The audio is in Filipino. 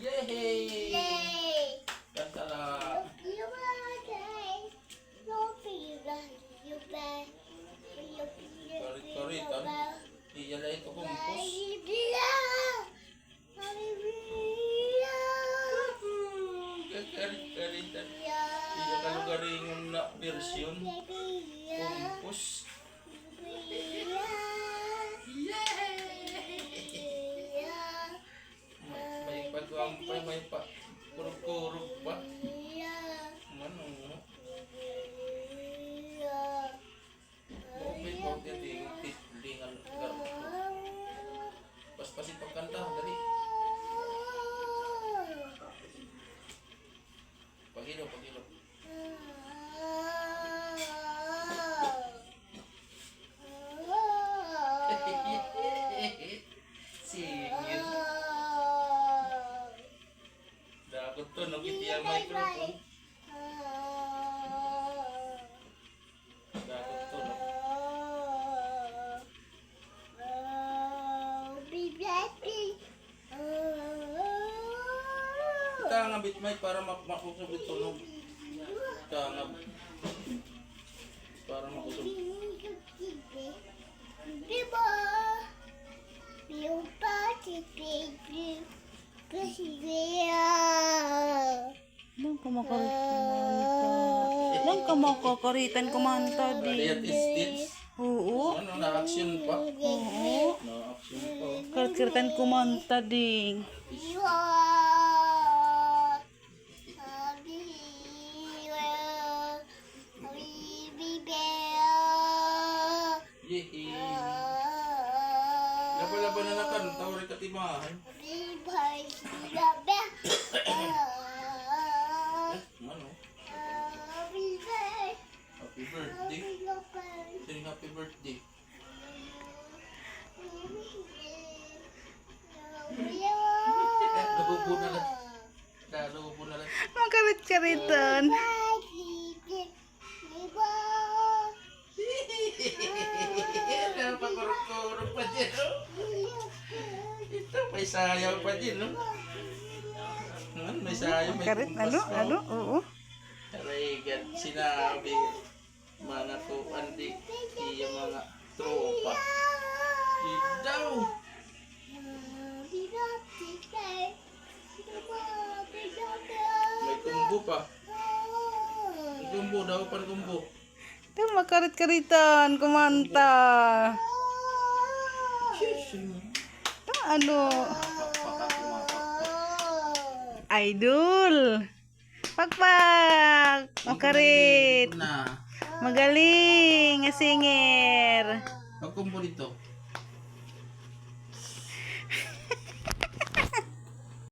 Yay! Kasala. Koritan. Iya lah itu kumpus. Karitan. Iya kalau garingon na version kumpus. May pagwampay, may pa kurug-kurug pa. Ano? Bobit mo tilingan garbo. Pas-pasin pagkanta dari. Pagilo. Singin. Dapat tunog iti ang microphone. Dapat tunog. Tangabit may para makusubit tunog. Tangabit. Para makusubit. Lang ka makakaritan kumanta Radiant di. Estates. Oo. Ano, na-action pa? Oo. Na-action pa. Karit-karitan kumanta di. Yehey. Laban-laban na nakan, tawari katimahan. Ano? Happy birthday. Sing happy birthday. Nagubo na lang. Nagubo na lang. Makarit-karitan. Napakurog-kurog pa dyan, oh. Ito, may sayaw pa dyan, no? May sayaw, may Karit, kumpas pa. oo. Regan, sinabi, mga tuandi, iya mga tropa. Daw! May kumbo pa. May kumbo, daw pan kumbo. Ito makarit-karitan kumanta. Ito ano? Idol. Pakpak. Makarit. Na. Magaling nga singer. Pag kumbo dito.